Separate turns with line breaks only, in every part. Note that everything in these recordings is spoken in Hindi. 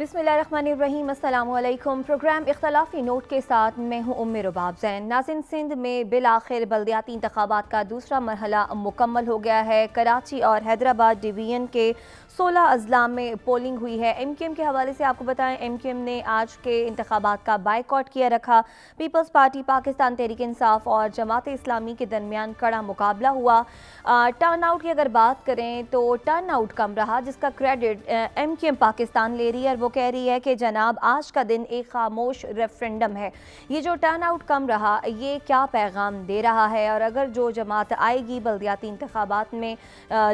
बिस्मिल्लाहिर्रहमानिर्रहीम, अस्सलामुअलैकुम। प्रोग्राम इख्तलाफी नोट के साथ मैं हूँ उम्मे रुबाब ज़ैन। नाज़रीन, सिंध में बिलाखिर बल्दियाती इंतखाबात का दूसरा मरहला मुकम्मल हो गया है। कराची और हैदराबाद डिवीज़न के 16 अजला में पोलिंग हुई है। MQM के हवाले से आपको बताएं, MQM ने आज के इंतखाबात का बायकॉट किया रखा। पीपल्स पार्टी, पाकिस्तान तहरीक इंसाफ और जमात इस्लामी के दरमियान कड़ा मुकाबला हुआ। टर्न आउट की अगर बात करें तो टर्न आउट कम रहा, जिसका क्रेडिट MQM पाकिस्तान ले रही है और वो कह रही है कि जनाब आज का दिन एक खामोश रेफरेंडम है। ये जो टर्न आउट कम रहा, ये क्या पैगाम दे रहा है? और अगर जो जमात आएगी बल्दियाती इंतखाबात में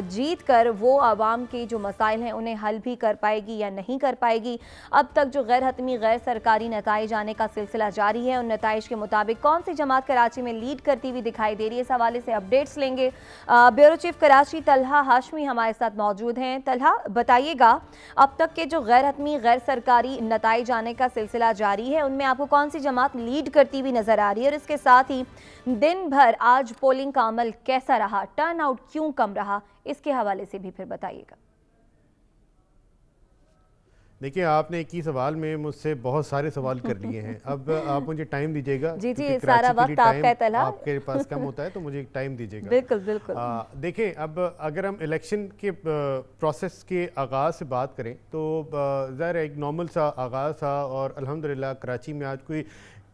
जीत कर, वो आवाम के जो मसाइल हैं उन्हें हल भी कर पाएगी या नहीं कर पाएगी? अब तक जो गैर हतमी गैर सरकारी नताइज आने का सिलसिला जारी है, उन नताइज के मुताबिक कौन सी जमात कराची में लीड करती हुई दिखाई दे रही है, इस हवाले से अपडेट्स लेंगे। ब्यूरो चीफ कराची तलहा हाशमी हमारे साथ मौजूद हैं। तलहा, बताइएगा, अब तक के जो गैर हतमी गैर सरकारी नताइज आने का सिलसिला जारी है, उनमें आपको कौन सी जमात लीड करती हुई नजर आ रही है? और इसके साथ ही दिन भर आज पोलिंग का अमल कैसा रहा, टर्न आउट क्यों कम रहा, इसके हवाले से भी फिर बताइएगा।
देखिए, आपने एक ही सवाल में मुझसे बहुत सारे सवाल कर लिए हैं। अब आप मुझे टाइम दीजिएगा।
जी जी, सारा वक्त आपका है तलहा।
आपके पास कम होता है तो मुझे टाइम दीजिएगा।
बिल्कुल बिल्कुल।
देखिए, अब अगर हम इलेक्शन के प्रोसेस के आगाज़ से बात करें तो ज़ाहिर एक नॉर्मल सा आगाज़ था और अल्हम्दुलिल्लाह कराची में आज कोई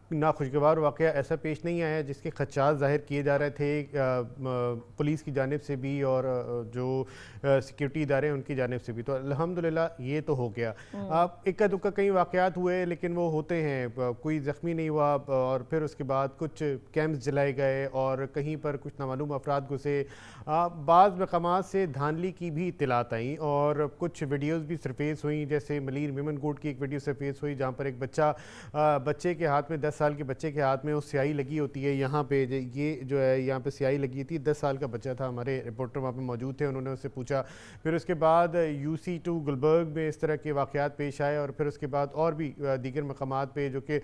नाखुशगवार वाक़या ऐसा पेश नहीं आया जिसके खदशात ज़ाहिर किए जा रहे थे पुलिस की जानिब से भी और जो सिक्योरिटी इदारे हैं उनकी जानिब से भी। तो अल्हम्दुलिल्लाह ये तो हो गया। अब इक्का दुक्का कई वाक़यात हुए लेकिन वो होते हैं, कोई ज़ख्मी नहीं हुआ और फिर उसके बाद कुछ कैंप्स जलाए गए और कहीं पर कुछ नामालूम अफराद घुसे। बाज़ मकामात से धांधली की भी इत्तलात आई और कुछ वीडियोज़ भी सरफेस हुई, जैसे मलीर मेमन कोट की एक वीडियो सरफेस हुई जहाँ पर एक बच्चे के हाथ में 10 साल के बच्चे के हाथ में वो स्याही लगी होती है। यहाँ पे ये जो है यहाँ पे स्याही लगी थी, 10 साल का बच्चा था। हमारे रिपोर्टर वहाँ पे मौजूद थे, उन्होंने उससे पूछा। फिर उसके बाद UC2 गुलबर्ग में इस तरह के वाक़यात पेश आए और फिर उसके बाद और भी दीगर मकामात पे जो कि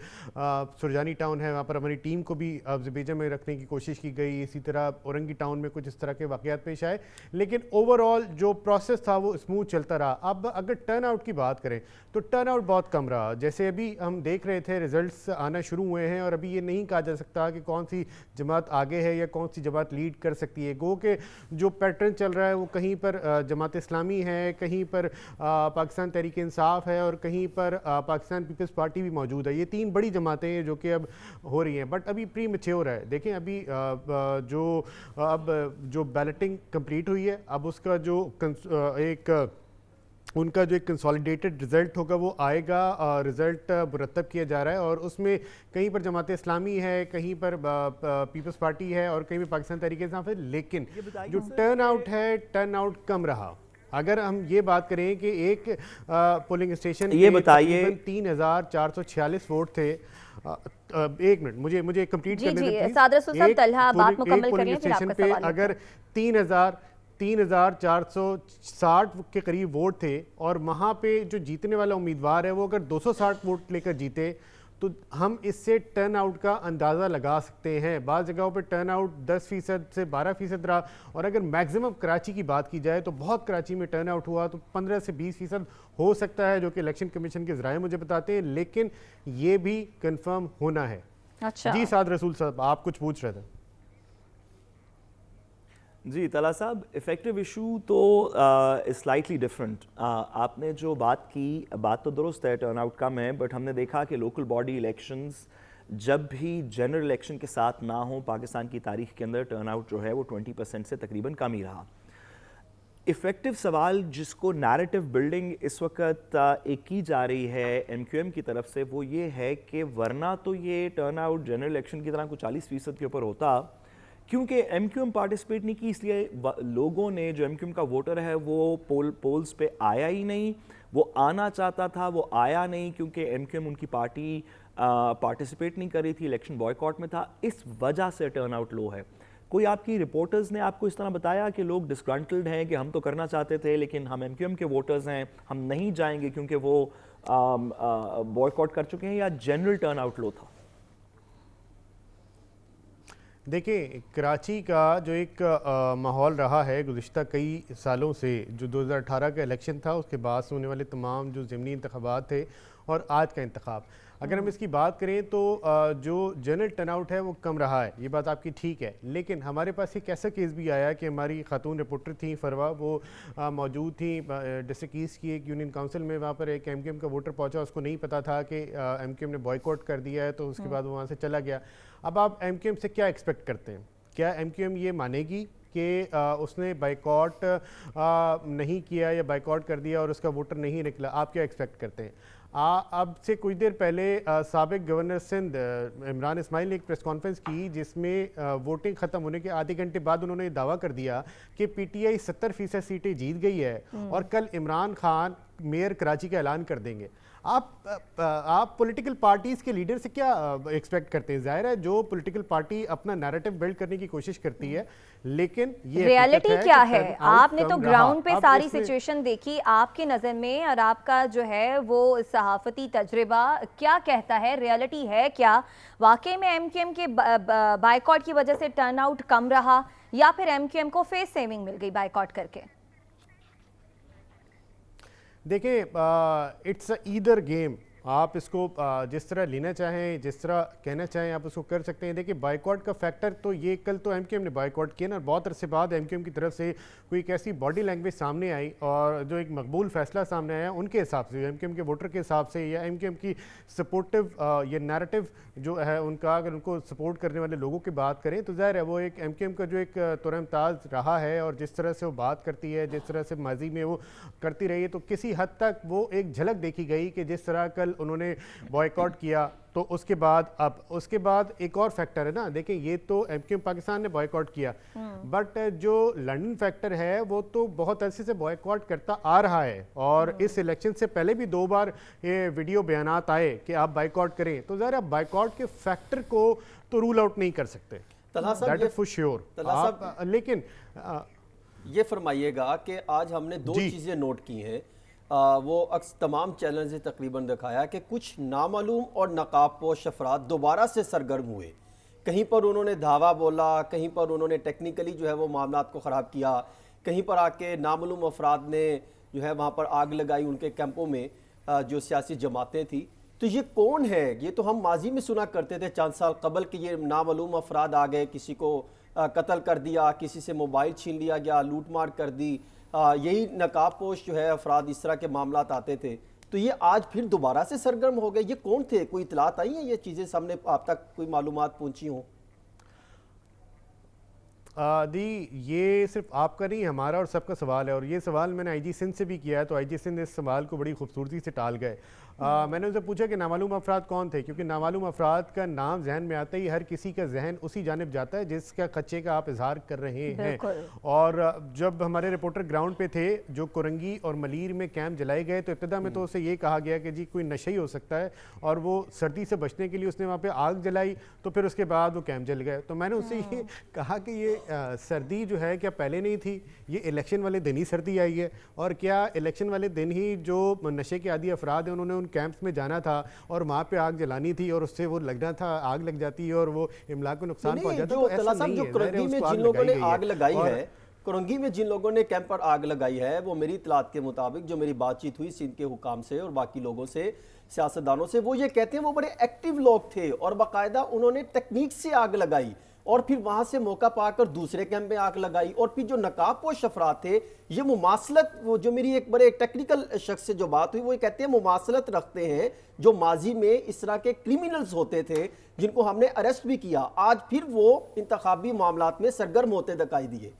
सुरजानी टाउन है, वहाँ पर हमारी टीम को भी ऑब्जर्वेशन में रखने की कोशिश की गई। इसी तरह औरंगी टाउन में कुछ इस तरह के वाक़यात पेश आए, लेकिन ओवरऑल जो प्रोसेस था वो स्मूथ चलता रहा। अब अगर टर्न आउट की बात करें तो टर्न आउट बहुत कम रहा। जैसे अभी हम देख रहे थे रिजल्ट्स आना शुरू हुए हैं और अभी ये नहीं कहा जा सकता कि कौन सी जमात आगे है या कौन सी जमात लीड कर सकती है। गो के जो पैटर्न चल रहा है वो कहीं पर जमात इस्लामी है, कहीं पर पाकिस्तान तहरीक इंसाफ है और कहीं पर पाकिस्तान पीपल्स पार्टी भी मौजूद है। ये तीन बड़ी जमातें हैं जो कि अब हो रही हैं, बट अभी प्री मैच्योर है। देखें, अभी जो बैलेटिंग कंप्लीट हुई है, अब उसका जो उनका जो एक कंसोलिडेटेड रिज़ल्ट होगा वो आएगा। रिज़ल्ट मुरतब किया जा रहा है और उसमें कहीं पर जमात इस्लामी है, कहीं पर पीपल्स पार्टी है और कहीं पर पाकिस्तान तहरीक इंसाफ है। लेकिन जो टर्न आउट है, टर्न आउट कम रहा। अगर हम ये बात करें कि एक पोलिंग स्टेशन
ये बताइए
3446 वोट थे। एक मिनट, मुझे कंप्लीट करने दें। पोलिंग स्टेशन पे अगर 3460 के करीब वोट थे और वहाँ पे जो जीतने वाला उम्मीदवार है वो अगर 260 वोट लेकर जीते तो हम इससे टर्न आउट का अंदाज़ा लगा सकते हैं। बाज़ जगहों पे टर्न आउट 10% से 12% रहा और अगर मैक्सिमम कराची की बात की जाए तो बहुत कराची में टर्न आउट हुआ तो 15 से 20% हो सकता है, जो कि इलेक्शन कमीशन के ज़राए मुझे बताते हैं, लेकिन ये भी कंफर्म होना है।
अच्छा
जी साद रसूल साहब, आप कुछ पूछ रहे थे।
जी तला साहब, इफ़ेक्टिव इशू तो स्लाइटली डिफरेंट। आपने जो बात की, बात तो दुरुस्त है, टर्नआउट कम है, बट हमने देखा कि लोकल बॉडी इलेक्शंस जब भी जनरल इलेक्शन के साथ ना हो पाकिस्तान की तारीख के अंदर, टर्नआउट जो है वो 20% से तकरीबन कम ही रहा। इफ़ेक्टिव सवाल जिसको नैरेटिव बिल्डिंग इस वक्त एक की जा रही है MQM की तरफ से, वो ये है कि वरना तो ये टर्नआउट जनरल इलेक्शन की तरह कुछ 40% के ऊपर होता, क्योंकि MQM पार्टिसिपेट नहीं की, इसलिए लोगों ने, जो MQM का वोटर है वो पोल्स पे आया ही नहीं। वो आना चाहता था, वो आया नहीं क्योंकि MQM उनकी पार्टी पार्टिसिपेट नहीं कर रही थी, इलेक्शन बॉयकॉट में था। इस वजह से टर्नआउट लो है। कोई आपकी रिपोर्टर्स ने आपको इस तरह बताया कि लोग डिसग्रंटल्ड हैं कि हम तो करना चाहते थे लेकिन हम MQM के वोटर्स हैं, हम नहीं जाएंगे क्योंकि वो बॉयकॉट कर चुके हैं, या जनरल टर्नआउट लो था?
देखिए, कराची का जो एक माहौल रहा है गुज़िश्ता कई सालों से, जो 2018 का इलेक्शन था उसके बाद से होने वाले तमाम जो ज़िमनी इंतखाबात थे और आज का इंतखाब, अगर हम इसकी बात करें तो जो जनरल टर्नआउट है वो कम रहा है, ये बात आपकी ठीक है। लेकिन हमारे पास एक ऐसा केस भी आया कि हमारी खातून रिपोर्टर थी फरवा, वो मौजूद थी डिस्ट्रिक्ट ईस्ट की एक यूनियन काउंसिल में, वहाँ पर एक एमक्यूएम का वोटर पहुँचा, उसको नहीं पता था कि एमक्यूएम ने बॉयकॉट कर दिया है, तो उसके बाद वो वहाँ से चला गया। अब आप एमक्यूएम से क्या एक्सपेक्ट करते हैं? क्या एमक्यूएम ये मानेगी कि उसने बाइकॉट नहीं किया या बाइकॉट कर दिया और उसका वोटर नहीं निकला? आप क्या एक्सपेक्ट करते हैं? अब से कुछ देर पहले साबिक गवर्नर सिंध इमरान इस्माइल ने एक प्रेस कॉन्फ्रेंस की जिसमें वोटिंग ख़त्म होने के आधे घंटे बाद उन्होंने दावा कर दिया कि पीटीआई 70% सीटें जीत गई है और कल इमरान खान मेयर कराची का ऐलान कर देंगे। आप पॉलिटिकल पार्टीज़ के लीडर से क्या एक्सपेक्ट करते हैं? जाहिर है जो पॉलिटिकल पार्टी अपना नैरेटिव बिल्ड करने की कोशिश करती है, लेकिन ये
रियलिटी क्या है? आपने तो ग्राउंड पे सारी
इसमें
सिचुएशन देखी, आपकी नज़र में और आपका जो है वो सहाफती तजर्बा क्या कहता है? रियलिटी है क्या? वाकई में एमक्यूएम के बाइकॉट की वजह से टर्नआउट कम रहा या फिर एमक्यूएम को फेस सेविंग मिल गई बाइकॉट करके?
देखिए, इट्स ईदर गेम। आप इसको जिस तरह लेना चाहें, जिस तरह कहना चाहें, आप उसको कर सकते हैं। देखिए, बाइकॉट का फैक्टर तो ये, कल तो एमक्यूएम ने बाइकॉट किया ना, बहुत अरसे बाद एमक्यूएम की तरफ से कोई एक ऐसी बॉडी लैंग्वेज सामने आई और जो एक मकबूल फैसला सामने आया उनके हिसाब से, एमक्यूएम के वोटर के हिसाब से, या एमक्यूएम की सपोर्टिव ये नैरेटिव जो है उनका, अगर उनको सपोर्ट करने वाले लोगों की बात करें तो ज़ाहिर है वो एक एमक्यूएम का जो एक तुरंताज रहा है और जिस तरह से वो बात करती है, जिस तरह से माजी में वो करती रही है, तो किसी हद तक वो एक झलक देखी गई कि जिस तरह कल उन्होंने बॉयकॉट किया तो उसके बाद एक और फैक्टर है ना। देखिए, ये तो एमक्यूएम पाकिस्तान ने बॉयकॉट किया, बट जो लंदन फैक्टर है वो तो बहुत अरसे से बॉयकॉट करता आ रहा है और इस इलेक्शन से पहले भी 2 बार ये वीडियो बयानात आए कि आप बाइकॉट करें, तो ज़रा बाइकॉट के फैक्टर को तो रूल आउट नहीं कर सकते, दैट इज फॉर श्योर। लेकिन
ये फरमाइएगा कि आज हमने 2 चीज़ें नोट की हैं, वो तमाम चैनल से तकरीबन दिखाया कि कुछ नामालूम और नकाबपोश अफराद दोबारा से सरगर्म हुए। कहीं पर उन्होंने धावा बोला, कहीं पर उन्होंने टेक्निकली जो है वो मामलात को ख़राब किया, कहीं पर आके नामालूम अफराद ने जो है वहाँ पर आग लगाई उनके कैंपों में जो सियासी जमातें थी। तो ये कौन है? ये तो हम माजी में सुना करते थे चंद साल कबल कि ये नामालूम अफराद आ गए, किसी को कत्ल कर दिया, किसी से मोबाइल छीन लिया गया, लूट मार कर दी, यही नकाबपोश जो है अफराद इस तरह के मामलात आते थे। तो ये आज फिर दोबारा से सरगर्म हो गए। ये कौन थे? कोई इतलात आई है? ये चीज़ें सामने आप तक कोई मालूमात पहुंची हों?
दी, ये सिर्फ आपका नहीं, हमारा और सबका सवाल है और ये सवाल मैंने आईजी सिंध से भी किया है, तो आईजी सिंध इस सवाल को बड़ी खूबसूरती से टाल गए। मैंने उनसे पूछा कि नामालूम अफराद कौन थे, क्योंकि नामालूम अफराद का नाम जहन में आता ही हर किसी का जहन उसी जानिब जाता है जिसका खच्चे का आप इजहार कर रहे हैं। और जब हमारे रिपोर्टर ग्राउंड पे थे, जो कोरंगी और मलीर में कैंप जलाए गए, तो इब्तदा में तो उसे ये कहा गया कि जी कोई नशा ही हो सकता है और वो सर्दी से बचने के लिए उसने वहाँ पे आग जलाई, तो फिर उसके बाद वो कैंप जल गए। तो मैंने उससे ये कहा कि ये सर्दी जो है क्या पहले नहीं थी? ये इलेक्शन वाले दिन ही सर्दी आई है, और क्या इलेक्शन वाले दिन ही जो नशे के आदी अफराद हैं उन्होंने उन कैंप्स में जाना था और वहाँ पे आग जलानी थी और उससे वो लगना था, आग लग जाती है और वो इमलाक को नुकसान पहुंचाता है। तो ऐसा नहीं है।
कोरंगी में जिन लोगों ने आग लगाई है, कोरंगी में जिन लोगों ने कैंप पर आग लगाई है, वो मेरी इतलात के मुताबिक जो मेरी बातचीत हुई सिंध के हुकाम से और बाकी लोगों से, सियासतदानों से, वो ये कहते हैं वो बड़े एक्टिव लोग थे और बाकायदा उन्होंने टेक्निक से आग लगाई और फिर वहां से मौका पाकर दूसरे कैंप में आग लगाई। और फिर जो नकाबपोश अफराद थे, ये मुमासलत, वो जो मेरी एक बड़े टेक्निकल शख्स से जो बात हुई, वो ये कहते हैं मुमासलत रखते हैं जो माजी में इस तरह के क्रिमिनल्स होते थे जिनको हमने अरेस्ट भी किया, आज फिर वो इंतखाबी मामलात में सरगर्म होते दिखाई दिए।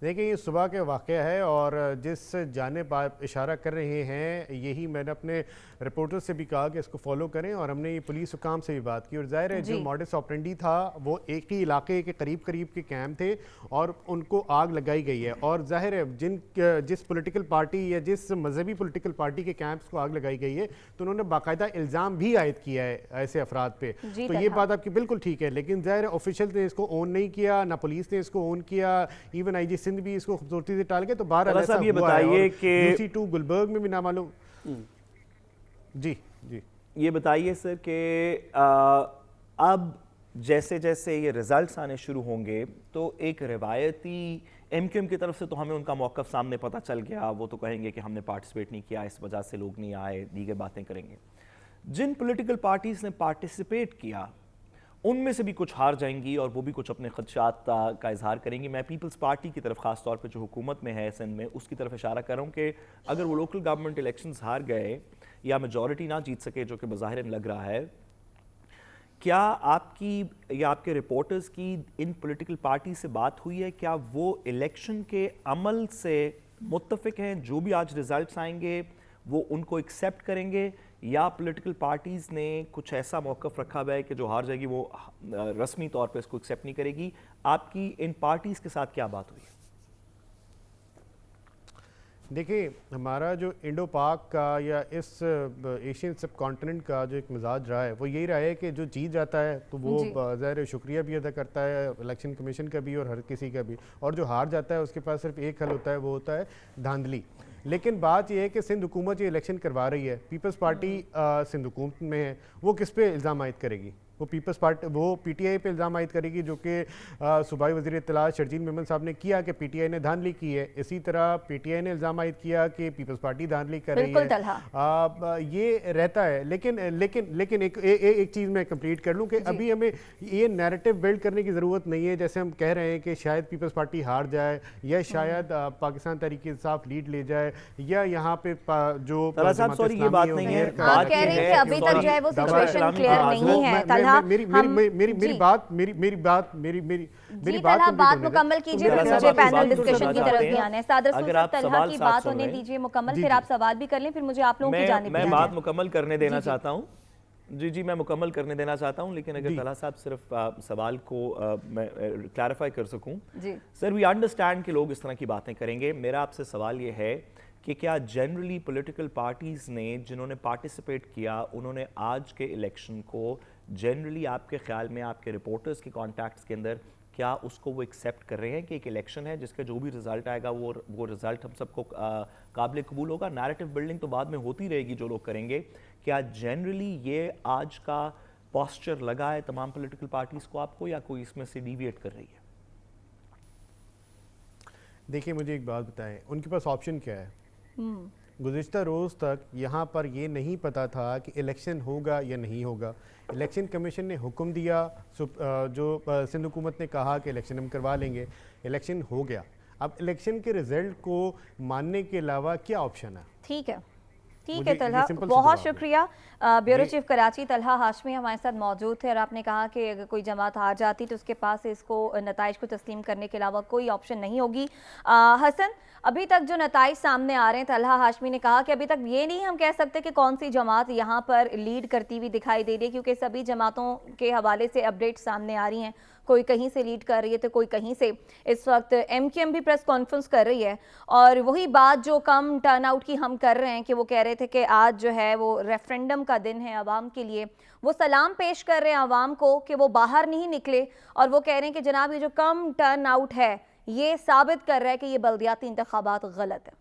देखिए, ये सुबह के वाक़या है और जिस जानिब आप इशारा कर रहे हैं, यही मैंने अपने रिपोर्टर से भी कहा कि इसको फॉलो करें और हमने ये पुलिस हुकाम से भी बात की। और ज़ाहिर है जो मॉडस ऑपरेंडी था वो एक ही इलाके के करीब के कैंप थे और उनको आग लगाई गई है। और ज़ाहिर है जिस पॉलिटिकल पार्टी या जिस मजहबी पॉलिटिकल पार्टी के कैंप्स को आग लगाई गई है, तो उन्होंने बाकायदा इल्ज़ाम भी आयद किया है ऐसे अफराद पे। तो ये बात आपकी बिल्कुल ठीक है, लेकिन ज़ाहिर है ऑफिशियल ने इसको ओन नहीं किया, ना पुलिस ने इसको ओन किया, इवन आईजी सिंध भी इसको खूबसूरती से टाल के। तो बाहर
ये बताइए कि
UC2 गुलबर्ग में भी ना मालूम। जी जी,
ये बताइए सर कि अब जैसे जैसे ये रिजल्ट्स आने शुरू होंगे तो एक रिवायती एमक्यूएम की तरफ से तो हमें उनका मौक़िफ़ सामने पता चल गया, वो तो कहेंगे कि हमने पार्टिसिपेट नहीं किया, इस वजह से लोग नहीं आए, दीगर बातें करेंगे। जिन पॉलिटिकल पार्टीज़ ने पार्टिसिपेट किया उनमें से भी कुछ हार जाएंगी और वो भी कुछ अपने खदशात का इजहार करेंगी। मैं पीपल्स पार्टी की तरफ ख़ास तौर पे जो हुकूमत में है सिंध में, उसकी तरफ इशारा कर रहा हूँ कि अगर वो लोकल गवर्नमेंट इलेक्शंस हार गए या मेजॉरिटी ना जीत सके, जो कि बज़ाहिरन लग रहा है, क्या आपकी या आपके रिपोर्टर्स की इन पॉलिटिकल पार्टी से बात हुई है? क्या वो इलेक्शन के अमल से मुत्तफिक हैं? जो भी आज रिजल्ट्स आएंगे वो उनको एक्सेप्ट करेंगे, या पॉलिटिकल पार्टीज़ ने कुछ ऐसा मौक़िफ़ रखा हुआ है कि जो हार जाएगी वो रस्मी तौर पे इसको एक्सेप्ट नहीं करेगी? आपकी इन पार्टीज़ के साथ क्या बात हुई है?
देखिए, हमारा जो इंडो पाक का या इस एशियन सब कॉन्टिनेंट का जो एक मिजाज रहा है वो यही रहा है कि जो जीत जाता है तो वो ज़ाहिर शुक्रिया भी अदा करता है इलेक्शन कमीशन का भी और हर किसी का भी, और जो हार जाता है उसके पास सिर्फ एक हल होता है, वो होता है धांधली। लेकिन बात यह है कि सिंध हुकूमत ये इलेक्शन करवा रही है, पीपल्स पार्टी सिंध हुकूमत में है, वो किस पे इल्ज़ाम आयद करेगी? वो पीपल्स पार्टी वो पीटीआई पे इल्ज़ाम आयद करेगी, जो कि सूबाई वज़ीर इत्तलात शरजील मेमन साहब ने किया कि पीटीआई ने धांधली की है। इसी तरह पीटीआई ने इल्ज़ाम आयद किया कि पीपल्स पार्टी धांधली कर रही है। ये रहता है। लेकिन लेकिन लेकिन एक चीज़ मैं कंप्लीट कर लूँ कि अभी हमें ये नैरेटिव बिल्ड करने की ज़रूरत नहीं है, जैसे हम कह रहे हैं कि शायद पीपल्स पार्टी हार जाए या शायद पाकिस्तान तहरीक इंसाफ लीड ले जाए, या यहाँ पे जो
ये बात नहीं है,
आप कह रहे हैं कि अभी तक जो है वो सिचुएशन क्लियर नहीं है।
मेरी बात
मुकम्मल कीजिए, फिर मुझे पैनल डिस्कशन की तरफ भी आना है। सादर तलहा की बात होने दीजिए मुकम्मल, फिर आप सवाल भी कर लें, फिर मुझे आप लोगों की जानिब
मैं बात मुकम्मल करने देना चाहता हूँ। जी, मैं मुकम्मल करने देना चाहता हूँ, लेकिन अगर तलहा साहब सिर्फ सवाल को मैं क्लैरिफाई कर सकूँ। सर, वी अंडरस्टैंड कि लोग इस तरह की बातें करेंगे। मेरा आपसे सवाल ये है कि क्या जनरली पॉलिटिकल पार्टीज़ ने जिन्होंने पार्टिसिपेट किया उन्होंने आज के इलेक्शन को जनरली आपके ख्याल में, आपके रिपोर्टर्स के कॉन्टैक्ट्स के अंदर, क्या उसको वो एक्सेप्ट कर रहे हैं कि एक इलेक्शन है जिसका जो भी रिजल्ट आएगा वो रिजल्ट हम सबको काबिल कबूल होगा? नैरेटिव बिल्डिंग तो बाद में होती रहेगी जो लोग करेंगे। क्या जनरली ये आज का पॉस्चर लगा है तमाम पॉलिटिकल पार्टीज़ को आपको, या कोई इसमें से डिविएट कर रही है?
देखिए, मुझे एक बात बताएं, उनके पास ऑप्शन क्या है? गुज़िश्ता रोज़ तक यहाँ पर ये नहीं पता था कि इलेक्शन होगा या नहीं होगा। इलेक्शन कमीशन ने हुक्म दिया, जो सिंध हुकूमत ने कहा कि इलेक्शन हम करवा लेंगे, इलेक्शन हो गया। अब इलेक्शन के रिजल्ट को मानने के अलावा क्या ऑप्शन है?
ठीक है तलहा, बहुत शुक्रिया। ब्यूरो चीफ कराची तलहा हाशमी हमारे साथ मौजूद थे, और आपने कहा कि अगर कोई जमात हार जाती तो उसके पास इसको नताइज को तस्लीम करने के अलावा कोई ऑप्शन नहीं होगी। हसन, अभी तक जो नताइज सामने आ रहे हैं, तलहा हाशमी ने कहा कि अभी तक ये नहीं हम कह सकते कि कौन सी जमात यहाँ पर लीड करती हुई दिखाई दे रही है, क्योंकि सभी जमातों के हवाले से अपडेट सामने आ रही हैं। कोई कहीं से लीड कर रही है तो कोई कहीं से। इस वक्त एमक्यूएम भी प्रेस कॉन्फ्रेंस कर रही है, और वही बात जो कम टर्नआउट की हम कर रहे हैं कि वो कह रहे थे कि आज जो है वो रेफरेंडम का दिन है आवाम के लिए। वो सलाम पेश कर रहे हैं आवाम को कि वो बाहर नहीं निकले, और वो कह रहे हैं कि जनाब ये जो कम टर्नआउट है ये साबित कर रहा है कि ये बल्दियाती इंतखाबात गलत है।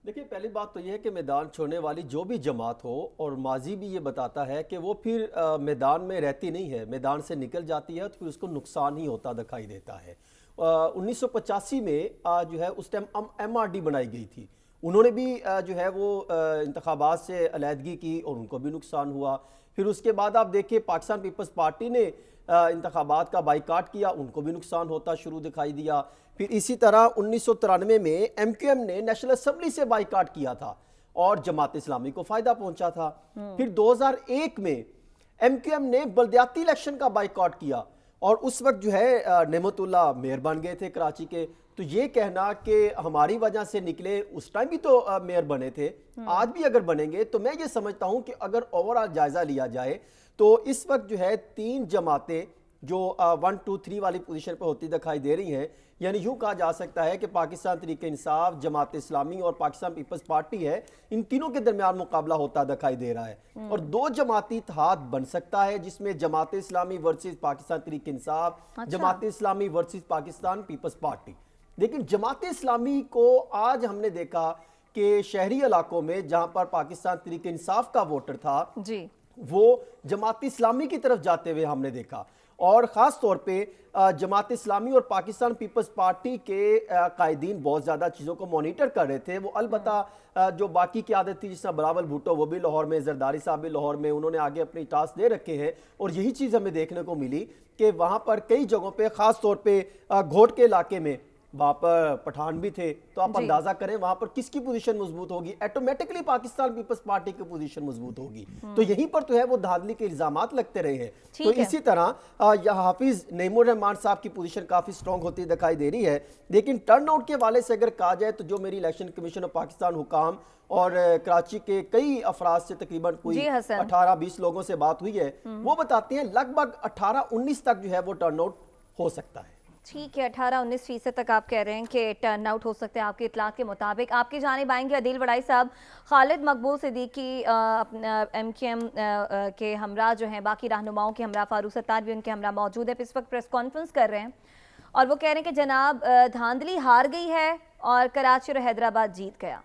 देखिए, पहली बात तो यह है कि मैदान छोड़ने वाली जो भी जमात हो, और माजी भी ये बताता है कि वो फिर मैदान में रहती नहीं है, मैदान से निकल जाती है तो फिर उसको नुकसान ही होता दिखाई देता है। 1985 में जो है उस टाइम MRD बनाई गई थी, उन्होंने भी जो है वो इंतखाबात से अलहदगी की और उनको भी नुकसान हुआ। फिर उसके बाद आप देखिए पाकिस्तान पीपल्स पार्टी ने इंतखाबात का बाइकाट किया, उनको भी नुकसान होता शुरू दिखाई दिया। फिर इसी तरह 1993 में MQM ने नेशनल असेंबली से बाइकाट किया था और जमात इस्लामी को फायदा पहुंचा था। फिर 2001 में MQM ने बल्दियाती इलेक्शन का बाइकाट किया, और उस वक्त जो है नेमतुल्लाह मेयर बन गए थे कराची के। तो ये कहना कि हमारी वजह से निकले, उस टाइम भी तो मेयर बने थे, आज भी अगर बनेंगे, तो मैं ये समझता हूं कि अगर ओवरऑल जायजा लिया जाए तो इस वक्त जो है 3 जमातें जो 1, 2, 3 वाली पोजीशन पर होती दिखाई दे रही हैं। यानी यूं कहा जा सकता है कि पाकिस्तान तहरीक इंसाफ, जमात इस्लामी और पाकिस्तान पीपल्स पार्टी है, इन तीनों के दरमियान मुकाबला होता दिखाई दे रहा है। और 2 जमाती इत्तेहाद बन सकता है, जिसमें Jamaat Islami versus Pakistan Tehreek Insaf, Jamaat Islami versus Pakistan peoples party. लेकिन जमात इस्लामी को आज हमने देखा कि शहरी इलाकों में जहां पर पाकिस्तान तहरीक इंसाफ का वोटर था जी, वो जमात इस्लामी की तरफ जाते हुए हमने देखा। और ख़ास तौर पे जमात इस्लामी और पाकिस्तान पीपल्स पार्टी के कायदीन बहुत ज़्यादा चीज़ों को मॉनिटर कर रहे थे। वो अलबत्ता जो बाकी क़यादत थी, जिस तरह बिलावल भुट्टो वो भी लाहौर में, जरदारी साहब भी लाहौर में, उन्होंने आगे अपनी टास्क दे रखे हैं। और यही चीज़ हमें देखने को मिली कि वहाँ पर कई जगहों पर ख़ास तौर पर घोट के इलाके में वहाँ पर पठान भी थे, तो आप अंदाजा करें वहाँ पर किसकी पोजीशन मजबूत होगी, ऑटोमेटिकली पाकिस्तान पीपल्स पार्टी की पोजीशन मजबूत होगी। तो यहीं पर तो है वो धांधली के इल्जामात लगते रहे हैं। तो इसी तरह यहाँ हाफिज नईमुर रहमान साहब की पोजीशन काफ़ी स्ट्रॉन्ग होती दिखाई दे रही है। लेकिन टर्न आउट के वाले से अगर कहा जाए तो जो मेरी इलेक्शन कमीशन ऑफ पाकिस्तान हुकाम और कराची के कई अफराद से तकरीबन कोई 18-20 लोगों से बात हुई है, वो बताते हैं लगभग 18-19 तक जो है वो टर्न आउट हो सकता है।
ठीक है, 18-19% तक आप कह रहे हैं कि टर्न आउट हो सकते हैं आपके इतलात के मुताबिक। आपकी जानिब आएंगे अदील वड़ाई साहब। खालिद मकबूल सिद्दीकी MQM के हमरा जो हैं, बाकी रहनुमाओं के हमरा, फारूक सत्तार भी उनके हमरा मौजूद है, इस वक्त प्रेस कॉन्फ्रेंस कर रहे हैं और वो कह रहे हैं कि जनाब धांधली हार गई है और कराची और हैदराबाद जीत गया।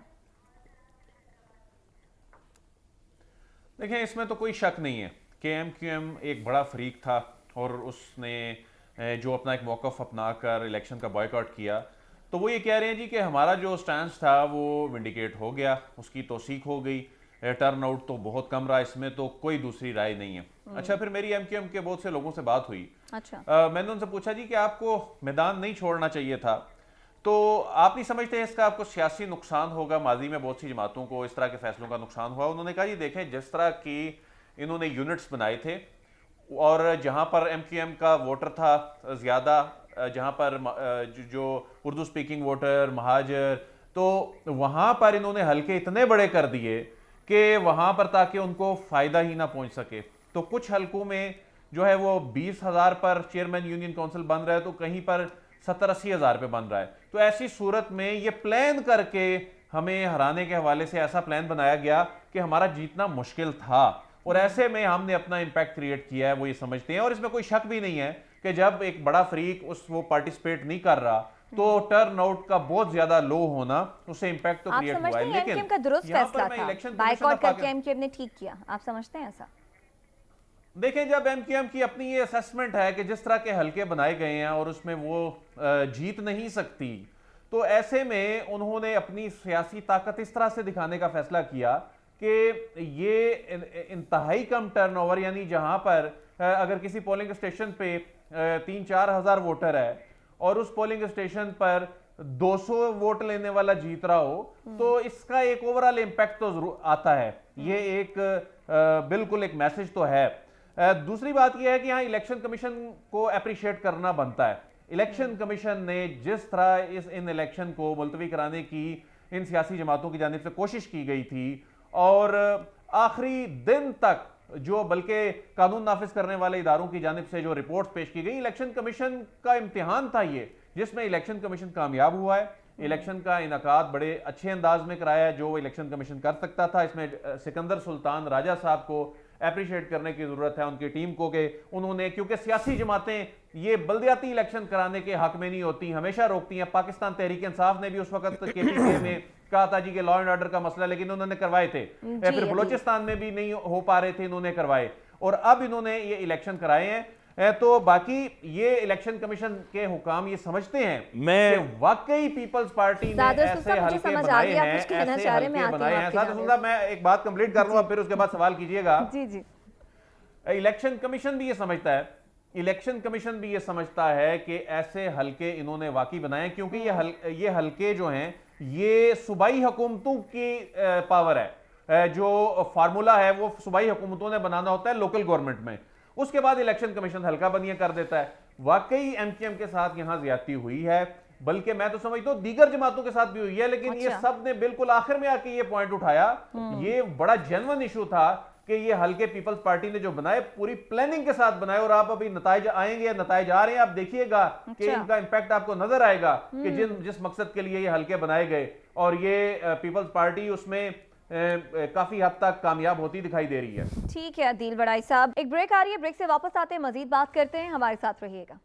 देखें, इसमें तो कोई शक नहीं है कि MQM एक बड़ा फरीक था और उसने जो अपना एक मौक़िफ़ अपना कर इलेक्शन का बॉयकॉट किया, तो वो ये कह रहे हैं जी कि हमारा जो स्टैंस था वो विंडिकेट हो गया, उसकी तौसीक हो गई, टर्न आउट तो बहुत कम रहा, इसमें तो कोई दूसरी राय नहीं है। अच्छा, फिर मेरी MQM के बहुत से लोगों से बात हुई। अच्छा, मैंने उनसे पूछा जी कि आपको मैदान नहीं छोड़ना चाहिए था, तो आप नहीं समझते इसका आपको सियासी नुकसान होगा? माजी में बहुत सी जमातों को इस तरह के फैसलों का नुकसान हुआ। उन्होंने कहा जी देखें, जिस तरह की इन्होंने यूनिट्स बनाए थे और जहाँ पर MQM का वोटर था ज़्यादा, जहाँ पर जो उर्दू स्पीकिंग वोटर, महाजर, तो वहाँ पर इन्होंने हल्के इतने बड़े कर दिए कि वहाँ पर ताकि उनको फ़ायदा ही ना पहुँच सके। तो कुछ हलकों में जो है वो 20,000 पर चेयरमैन यूनियन काउंसिल बन रहा है, तो कहीं पर 70-80 हज़ार पे बन रहा है। तो ऐसी सूरत में ये प्लान करके हमें हराने के हवाले से ऐसा प्लान बनाया गया कि हमारा जीतना मुश्किल था, और ऐसे में हमने अपना इंपैक्ट क्रिएट किया है, वो ये समझते हैं। और इसमें कोई शक भी नहीं है कि जब एक बड़ा फरीक वो पार्टिसिपेट नहीं कर रहा तो टर्न आउट का बहुत ज्यादा लो होना, उससे इंपैक्ट तो क्रिएट हुआ है। लेकिन
MQM का दुरुस्त फैसला था, बायकॉट करके MQM ने ठीक किया, आप समझते हैं ऐसा?
देखें, जब MQM की अपनी ये असेसमेंट है कि जिस तरह के हलके बनाए गए हैं और उसमें वो जीत नहीं सकती, तो ऐसे में उन्होंने अपनी सियासी ताकत इस तरह से दिखाने का फैसला किया कि ये इंतहाई कम टर्नओवर, यानी जहां पर अगर किसी पोलिंग स्टेशन पे 3-4 हज़ार वोटर है और उस पोलिंग स्टेशन पर 200 वोट लेने वाला जीत रहा हो, तो इसका एक ओवरऑल इंपैक्ट तो जरूर आता है। ये एक बिल्कुल एक मैसेज तो है। दूसरी बात यह है कि यहाँ इलेक्शन कमीशन को अप्रिशिएट करना बनता है। इलेक्शन कमीशन ने जिस तरह इन इलेक्शन को मुलतवी कराने की इन सियासी जमातों की जानिब से कोशिश की गई थी, और आखिरी दिन तक जो बल्कि कानून नाफिज करने वाले इदारों की जानिब से जो रिपोर्ट पेश की गई, इलेक्शन कमीशन का इम्तिहान था ये, जिसमें इलेक्शन कमीशन कामयाब हुआ है। इलेक्शन का इनकाद बड़े अच्छे अंदाज में कराया जो इलेक्शन कमीशन कर सकता था। इसमें सिकंदर सुल्तान राजा साहब को अप्रिशिएट करने की जरूरत है, उनकी टीम को, कि उन्होंने, क्योंकि सियासी जमातें ये बल्दियाती इलेक्शन कराने के हक में नहीं होती, हमेशा रोकती हैं। पाकिस्तान तहरीक इंसाफ ने भी उस वक्त KPCA में कहा था जी कि लॉ एंड ऑर्डर का मसला, लेकिन उन्होंने करवाए थे। फिर बलोचिस्तान में भी नहीं हो पा रहे थे, इन्होंने करवाए, और अब इन्होंने ये इलेक्शन कराए हैं। तो बाकी ये इलेक्शन कमीशन के हुकाम ये समझते हैं कि वाकई पीपल्स पार्टी ने ऐसे हल्के बनाए हैं, ऐसे हल्के बनाए हैं। साथ मैं एक बात कंप्लीट कर लूं, फिर उसके बाद सवाल कीजिएगा।
जी जी।
इलेक्शन कमीशन भी ये समझता है, इलेक्शन कमीशन भी ये समझता है कि ऐसे हल्के इन्होंने वाकई बनाए, क्योंकि ये हल्के जो हैं ये सूबाई हुकूमतों की पावर है। जो फार्मूला है वो सूबाई हुकूमतों ने बनाना होता है लोकल गवर्नमेंट में, उसके बाद इलेक्शन कमीशन हल्का बनिया कर देता है। वाकई MQM के साथ यहां ज्यादती हुई है, बल्कि मैं तो समझता हूं दीगर जमातों के साथ भी हुई है, लेकिन ये सब ने बिल्कुल आखिर में आके ये पॉइंट उठाया। ये बड़ा जेन्युइन इशू था कि ये हल्के पीपल्स पार्टी ने जो बनाए पूरी प्लानिंग के साथ बनाए, और आप अभी नताइज आएंगे, नताइज आ रहे हैं, आप देखिएगा कि इनका इंपैक्ट आपको नजर आएगा कि जिस मकसद के लिए ये हल्के बनाए गए, और ये पीपल्स पार्टी उसमें काफी हद तक कामयाब होती दिखाई दे रही है।
ठीक है अदील वड़ाई साहब, एक ब्रेक आ रही है, ब्रेक से वापस आते हैं, मजीद बात करते हैं, हमारे साथ रहिएगा।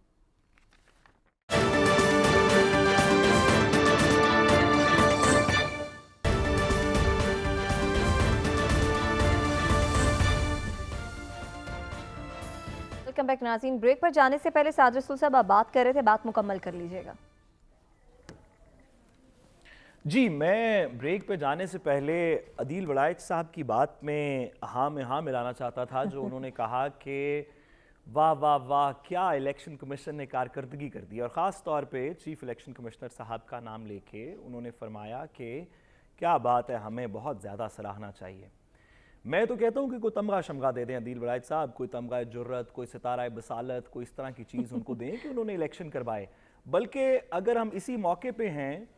वेलकम बैक नाज़रीन। ब्रेक पर जाने से पहले साद रसूल साहब आप बात कर रहे थे, बात मुकम्मल कर लीजिएगा।
जी, मैं ब्रेक पे जाने से पहले अदील वड़ाइच साहब की बात में हाँ मिलाना चाहता था, जो उन्होंने कहा कि वाह वाह वाह क्या इलेक्शन कमीशन ने कारकर्दगी कर दी, और ख़ास तौर पे चीफ इलेक्शन कमिश्नर साहब का नाम लेके उन्होंने फरमाया कि क्या बात है, हमें बहुत ज़्यादा सराहना चाहिए। मैं तो कहता हूँ कि कोई तमगा शमगा दे दें अदील वड़ाइच साहब, कोई तमगा जुर्रत, कोई सितारा बसालत, कोई इस तरह की चीज़ उनको दें कि उन्होंने इलेक्शन करवाए। बल्कि अगर हम इसी मौके पे हैं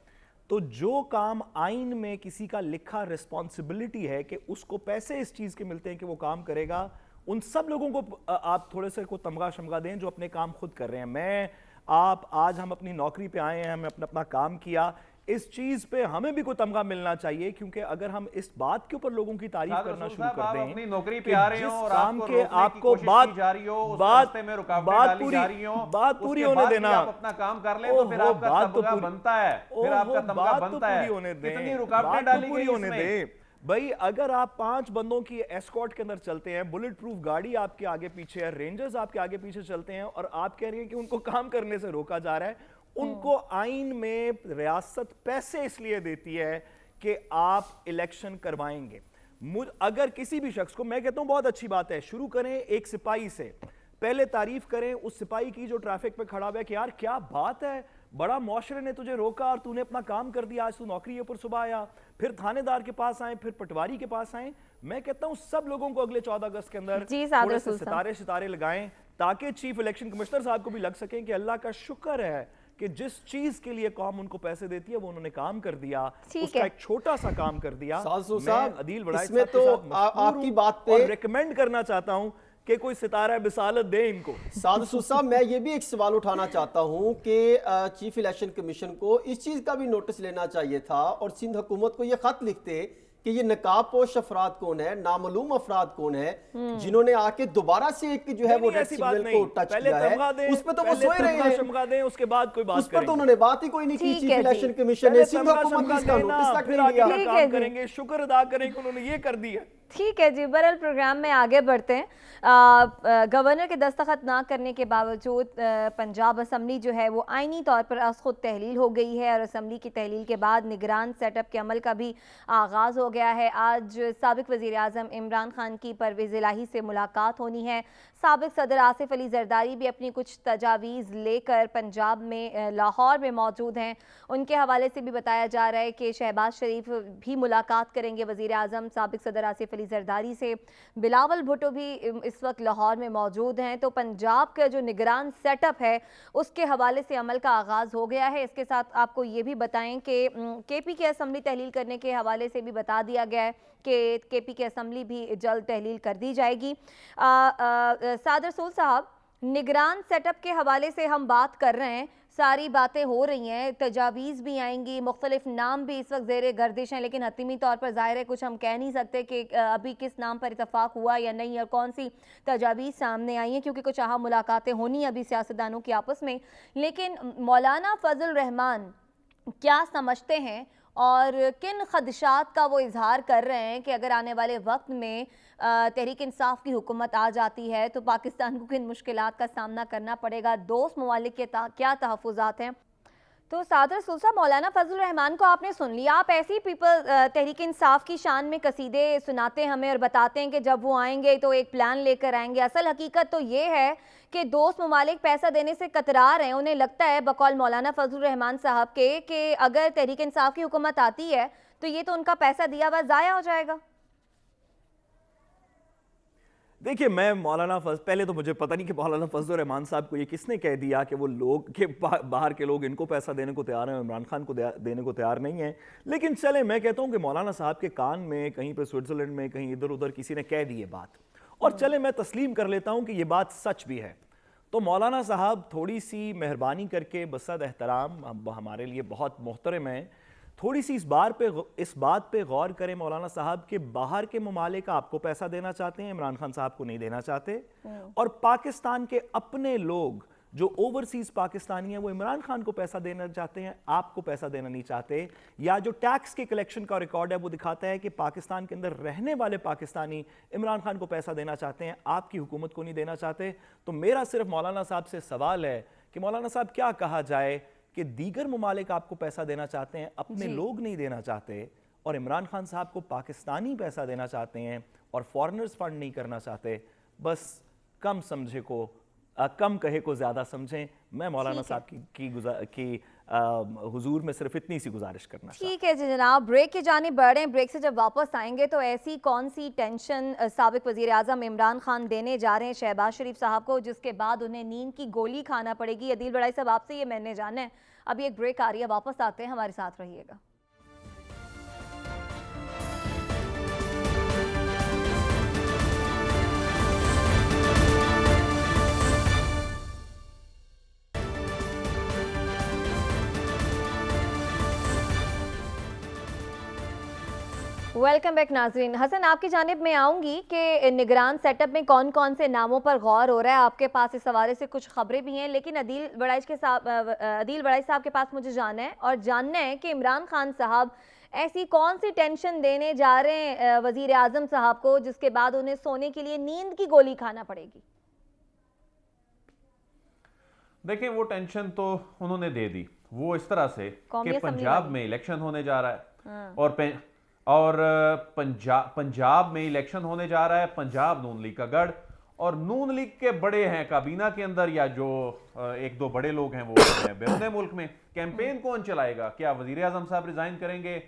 तो जो काम आइन में किसी का लिखा रिस्पॉन्सिबिलिटी है कि उसको पैसे इस चीज़ के मिलते हैं कि वो काम करेगा, उन सब लोगों को आप थोड़े से को तमगा शमगा दें जो अपने काम खुद कर रहे हैं। मैं आप आज हम अपनी नौकरी पे आए हैं, हमने अपना काम किया, इस चीज पे हमें भी कोई तमगा मिलना चाहिए, क्योंकि अगर हम इस बात के ऊपर लोगों की तारीफ करना शुरू कर दें
अपनी नौकरी पे आ रहे हो और
काम
आपको
के आपको बात
जा रही हो, उस रास्ते में रुकावटें डाली जा रही हो,
बात पूरी होने देना,
आप अपना काम कर लें तो फिर आपका तमगा बनता है, फिर आपका तमगा बनता है। कितनी रुकावटें डाली गई इसमें?
भाई अगर आप 5 बंदों की एस्कॉर्ट के अंदर चलते हैं, बुलेट प्रूफ गाड़ी आपके आगे पीछे है, रेंजर्स आपके आगे पीछे चलते हैं, और आप कह रही हैं कि उनको काम करने से रोका जा रहा है, उनको आइन में रियासत पैसे इसलिए देती है कि आप इलेक्शन करवाएंगे। अगर किसी भी शख्स को, मैं कहता हूं बहुत अच्छी बात है, शुरू करें एक सिपाही से, पहले तारीफ करें उस सिपाही की जो ट्रैफिक पे खड़ा हुआ है कि यार क्या बात है, बड़ा मुआशरे ने तुझे रोका और तूने अपना काम कर दिया, आज तू नौकरी पर सुबह आया, फिर थानेदार के पास आए, फिर पटवारी के पास आए। मैं कहता हूं सब लोगों को अगले 14 अगस्त के अंदर थोड़े से सितारे लगाएं, ताकि चीफ इलेक्शन कमिश्नर साहब को भी लग सके कि अल्लाह का शुक्र है कि जिस चीज के लिए कौम उनको पैसे देती है वो उन्होंने काम कर दिया, उसका एक छोटा सा काम कर दिया। मैं अदील वड़ाइच साहब के साथ
आपकी बात पे
रिकमेंड करना चाहता हूं कि कोई सितारा बिसालत दे इनको।
सादसूर साहब, मैं ये भी एक सवाल उठाना चाहता हूं कि चीफ इलेक्शन कमीशन को इस चीज का भी नोटिस लेना चाहिए था और सिंध हुकूमत को ये खत लिखते कि ये नकाबपोश अफराद कौन है, नामालूम अफराद कौन है जिन्होंने आके दोबारा से एक जो है वो रेड सिग्नल को टच किया है, उस पे तो वो सोए रहे हैं,
उसके बाद कोई बात
उस पर तो उन्होंने बात ही कोई नहीं की। चीफ इलेक्शन कमीशन ने सिंध हुकूमत को इसका नोटिस तक नहीं लिया।
करेंगे, शुक्र अदा करें कि उन्होंने ये कर दिया।
ठीक है जी, बहरहाल प्रोग्राम में आगे बढ़ते हैं। गवर्नर के दस्तखत ना करने के बावजूद पंजाब असम्बली जो है वो आइनी तौर पर आज खुद तहलील हो गई है, और असम्बली की तहलील के बाद निगरान सेटअप के अमल का भी आगाज़ हो गया है। आज साबिक वज़ीर आज़म इमरान खान की परवेज़ इलाही से मुलाकात होनी है। साबिक सदर आसिफ अली जरदारी भी अपनी कुछ तजावीज़ लेकर पंजाब में लाहौर में मौजूद हैं। उनके हवाले से भी बताया जा रहा है कि शहबाज शरीफ भी मुलाकात करेंगे वज़ीर आज़म साबिक सदर आसिफ अली जरदारी से। बिलावल भुट्टो भी इस वक्त लाहौर में मौजूद हैं। तो पंजाब का जो निगरान सेटअप है उसके हवाले से अमल का आगाज़ हो गया है। इसके साथ आपको ये भी बताएं कि केपी की असम्बली तहलील करने के हवाले से भी बता दिया गया है कि केपी की असम्बली भी जल्द तहलील कर दी जाएगी। सादर रसूल साहब, निगरान सेटअप के हवाले से हम बात कर रहे हैं, सारी बातें हो रही हैं, तजावीज़ भी आएंगी, मुख्तलिफ नाम भी इस वक्त ज़ेरे गर्दिश हैं, लेकिन हतीमी तौर पर ज़ाहिर है कुछ हम कह नहीं सकते कि अभी किस नाम पर इतफाक़ हुआ या नहीं, और कौन सी तजावीज़ सामने आई हैं, क्योंकि कुछ अहम मुलाकातें होनी अभी सियासतदानों की आपस में। लेकिन मौलाना फजल रहमान क्या समझते हैं और किन खदशात का वो इजहार कर रहे हैं कि अगर आने वाले वक्त में तहरीक इंसाफ की हुकूमत आ जाती है तो पाकिस्तान को किन मुश्किलात का सामना करना पड़ेगा, दोस्त ममालिक के क्या तहफ़्फ़ुज़ात हैं? तो सादर रसूल साहब, मौलाना फजल रहमान को आपने सुन लिया, आप ऐसी पीपल तहरीक इंसाफ की शान में कसीदे सुनाते हमें और बताते हैं कि जब वो आएंगे तो एक प्लान लेकर आएंगे। असल हकीकत तो ये है कि दोस्त ममालिक पैसा देने से कतरा रहे हैं। उन्हें लगता है बकौल मौलाना फजल रहमान साहब के कि अगर तहरीक इंसाफ की हुकूमत आती है तो ये तो उनका पैसा दिया हुआ ज़ाया हो जाएगा।
देखिए, मैं मौलाना पहले तो मुझे पता नहीं कि मौलाना फजल रहमान साहब को ये किसने कह दिया कि वो लोग के बाहर के लोग इनको पैसा देने को तैयार हैं, इमरान खान को देने को तैयार नहीं है। लेकिन चले, मैं कहता हूँ कि मौलाना साहब के कान में कहीं पे स्विट्जरलैंड में कहीं इधर उधर किसी ने कह दी है बात, और चले मैं तस्लीम कर लेता हूँ कि ये बात सच भी है। तो मौलाना साहब थोड़ी सी मेहरबानी करके, बसद एहतराम, हमारे लिए बहुत मोहतरम हैं, थोड़ी सी इस बात पे गौर करें मौलाना साहब के बाहर के ममालिक आपको पैसा देना चाहते हैं, इमरान खान साहब को नहीं देना चाहते, और पाकिस्तान के अपने लोग जो ओवरसीज पाकिस्तानी हैं वो इमरान खान को पैसा देना चाहते हैं, आपको पैसा देना नहीं चाहते, या जो टैक्स के कलेक्शन का रिकॉर्ड है वो दिखाता है कि पाकिस्तान के अंदर रहने वाले पाकिस्तानी इमरान खान को पैसा देना चाहते हैं, आपकी हुकूमत को नहीं देना चाहते। तो मेरा सिर्फ मौलाना साहब से सवाल है कि मौलाना साहब क्या कहा जाए कि दीगर ममालिक आपको पैसा देना चाहते हैं, अपने लोग नहीं देना चाहते, और इमरान खान साहब को पाकिस्तानी पैसा देना चाहते हैं और फॉरेनर्स फंड नहीं करना चाहते। बस कम समझे को कम कहे को ज़्यादा समझें। मैं मौलाना साहब की हुजूर में सिर्फ इतनी सी गुजारिश करना चाहता हूं।
ठीक है जी जनाब, ब्रेक की जानिब बढ़ रहे हैं। ब्रेक से जब वापस आएंगे तो ऐसी कौन सी टेंशन साबिक वज़ीर आज़म इमरान खान देने जा रहे हैं शहबाज शरीफ साहब को, जिसके बाद उन्हें नींद की गोली खाना पड़ेगी। अदील बड़ाई साहब, आपसे ये मैंने जाना है। अभी एक ब्रेक आ रही है, वापस आते हैं, हमारे साथ रहिएगा। वेलकम बैक नाजरीन। हसन, आपकी जानिब में आऊंगी कि निगरान सेटअप में कौन कौन से नामों पर गौर हो रहा है। आपके पास इस हवाले से कुछ खबरें भी हैं, लेकिन अदील बड़ाई साहब के पास मुझे जाना है और जानना है कि इमरान खान साहब ऐसी कौन सी टेंशन देने जा रहे हैं वजीर आजम साहब को, जिसके बाद उन्हें सोने के लिए नींद की गोली खाना पड़ेगी।
देखें, वो टेंशन तो उन्होंने दे दी, वो इस तरह से कि पंजाब में इलेक्शन होने जा रहा है और पंजाब में इलेक्शन होने जा रहा है, पंजाब नून लीग का गढ़, और नून लीग के बड़े हैं काबीना के अंदर या जो एक दो बड़े लोग हैं वो हैं बैरून मुल्क में। कैंपेन कौन चलाएगा? क्या वजीर आजम साहब रिजाइन करेंगे?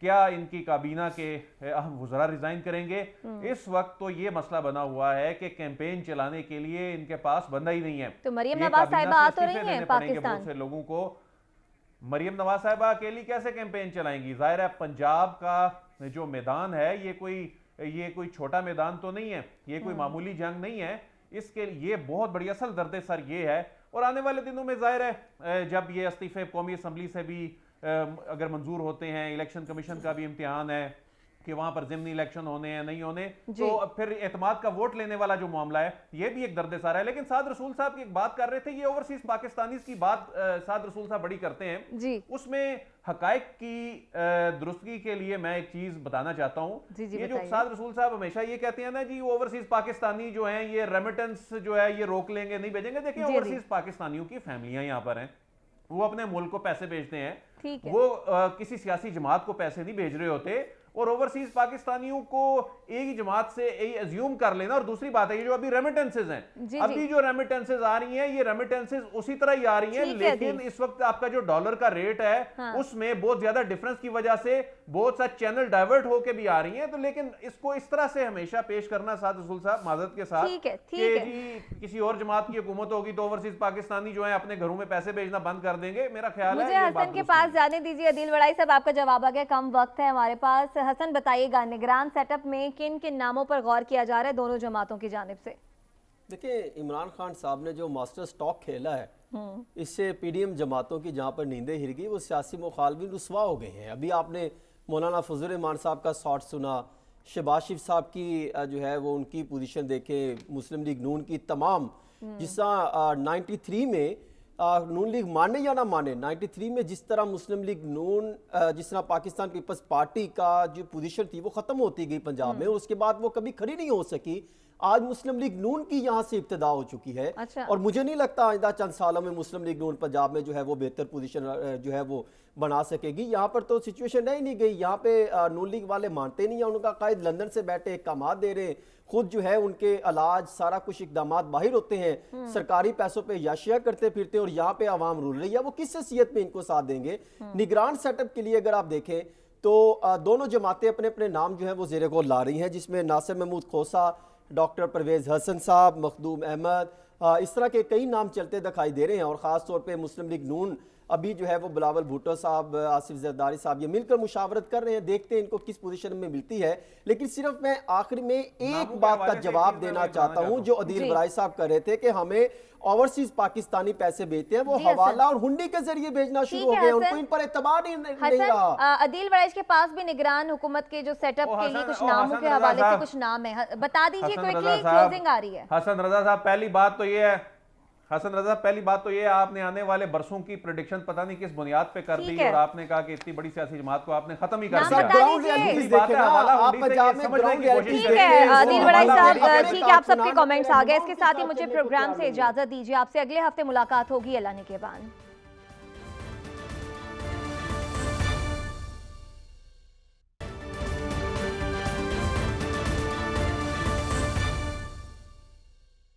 क्या इनकी काबीना के अहम वज़रा रिजाइन करेंगे? इस वक्त तो ये मसला बना हुआ है कि कैंपेन चलाने के लिए इनके पास बंदा ही नहीं है।
तो मरियम नवाज साहिबा आ तो रही हैं पाकिस्तान
से लोगों को। मरियम नवाज साहिबा अकेली कैसे कैंपेन चलाएंगी? जाहिर है पंजाब का जो मैदान है ये कोई छोटा मैदान तो नहीं है, ये कोई मामूली जंग नहीं है। इसके लिए बहुत बड़ी असल दर्द सर ये है, और आने वाले दिनों में जाहिर है जब ये इस्तीफे कौमी असम्बली से भी अगर मंजूर होते हैं, इलेक्शन कमीशन का भी इम्तिहान है कि वहां पर ज़िमनी इलेक्शन होने हैं नहीं होने, तो फिर एतमाद का वोट लेने वाला जो मामला है ये भी एक दर्द सारा है। लेकिन साद रसूल साहब की एक बात कर रहे थे, ये ओवरसीज पाकिस्तानी की बात साद रसूल साहब बड़ी करते हैं जी। उसमें हकायक की दुरुस्तगी के लिए मैं एक चीज बताना चाहता हूँ। ये जो साद रसूल साहब हमेशा ये कहते हैं ना जी ओवरसीज पाकिस्तानी जो हैं ये रेमिटेंस जो है ये रोक लेंगे, नहीं भेजेंगे। देखिए ओवरसीज पाकिस्तानियों की फैमिलियां यहाँ पर हैं, वो अपने मुल्क को पैसे भेजते हैं, वो किसी सियासी जमात को पैसे नहीं भेज रहे होते। और ओवरसीज पाकिस्तानियों को एक ही जमात से एज्यूम कर लेना। और दूसरी बात है ये जो अभी रेमिटेंसेज हैं, अभी जो रेमिटेंसेज आ रही हैं ये रेमिटेंसेज उसी तरह ही आ रही हैं, लेकिन इस वक्त आपका जो डॉलर का रेट है उसमें बहुत ज्यादा डिफरेंस की वजह से बहुत सा चैनल डाइवर्ट होके भी आ रही हैं। तो लेकिन इसको इस तरह से हमेशा पेश करना साद रसूल साहब माजरत के साथ कि जी किसी और जमात की हुकूमत होगी तो ओवरसीज पाकिस्तानी जो है अपने घरों में पैसे भेजना बंद कर देंगे, मेरा ख्याल है। मुझे
हसन के पास जाने दीजिए। अदील बड़ाई साहब आपका जवाब आ गया, कम वक्त है हमारे पास। हसन बताइएगा निगरान सेटअप में किन किन नामों पर गौर किया जा रहा है दोनों जमातों की जानिब से?
देखिए इमरान खान साहब ने जो मास्टर स्टॉक खेला है इससे पीडीएम जमातों की जहाँ पर नींदें हिर गई वो सियासी मुखालफिन रुस्वा हो गए हैं। अभी आपने मौलाना फजल रहमान साहब का शॉट सुना, शहबाज शरीफ साहब की जो है वो उनकी पोजीशन देखे, मुस्लिम लीग नून की तमाम जिस तरह 93 में नून लीग माने या ना माने 93 में जिस तरह मुस्लिम लीग नून जिस तरह पाकिस्तान पीपल्स पार्टी का जो पोजीशन थी वो ख़त्म होती गई पंजाब में, उसके बाद वो कभी खड़ी नहीं हो सकी। आज मुस्लिम लीग नून की यहाँ से इब्तिदा हो चुकी है। अच्छा। और मुझे नहीं लगता आइंदा चंद सालों में मुस्लिम लीग नून पंजाब में जो है वो बेहतर पोजीशन जो है वो बना सकेगी। यहाँ पर तो सिचुएशन रह नहीं गई, यहाँ पे नून लीग वाले मानते नहीं है, उनका कायद लंदन से बैठे इक़दामात दे रहे हैं, खुद जो है उनके इलाज सारा कुछ इक़दामात बाहर होते हैं, सरकारी पैसों पे याशिया करते फिरते, और यहाँ पे आवाम रूल रही है, वो किस हैसियत में इनको साथ देंगे? निगरान सेटअप के लिए अगर आप देखें तो दोनों जमातें अपने अपने नाम जो है वो ज़ेरे गौर ला रही हैं, जिसमें नासिर महमूद खोसा, डॉक्टर परवेज़ हसन साहब, मखदूम अहमद, इस तरह के कई नाम चलते दिखाई दे रहे हैं। और ख़ास तौर पे मुस्लिम लीग नून अभी जो है वो बिलावल भुट्टो साहब, आसिफ जरदारी साहब ये मिलकर मुशावरत कर रहे हैं, देखते हैं इनको किस पोजीशन में मिलती है। लेकिन सिर्फ मैं आखिर में एक बात का जवाब देना चाहता हूं जो अदील बड़ाई साहब कर रहे थे कि हमें ओवरसीज पाकिस्तानी पैसे भेजते हैं वो हवाला और हुंडी के जरिए भेजना शुरू हो गए, उनको इन पर एतबार नहीं रहा।
अदील बड़ाई के पास भी निगरान हुकूमत के जो सेटअप के लिए कुछ नामों के हवाले से कुछ नाम है, बता दीजिए क्विकली, क्लोजिंग आ रही है।
हसन रजा साहब, पहली बात तो ये है हसन रजा, पहली बात तो ये है, आपने आने वाले बरसों की प्रेडिक्शन पता नहीं किस बुनियाद पे कर
ठीक
दी
है।
और आपने कहा कि इतनी बड़ी सियासी जमात को आपने खत्म ही कर
नाम
दिया।
बता
ग्राउंड
दीजिए।
रियलिटीज
दूसरी बात
देखें
है,
ना,
हवाला
आप
हुंडी से
पंजाब
ये
में
समझने
ग्राउंड
की कोशिश
रियलिटीज
ठीक
करें
है
कि
दिल
वो
बड़ाई
हवाला
साहब,
हुंडी
ठीक है, आप सबके
चुनाव
कमेंट्स
में
आ गए। इसके साथ ही
साथ
मुझे
चलने को
प्रोग्राम
तैयार
से
नहीं है।
इजाजत दीजिए। आपसे अगले हफ्ते मुलाकात होगी। अल्लाह ने के बाद।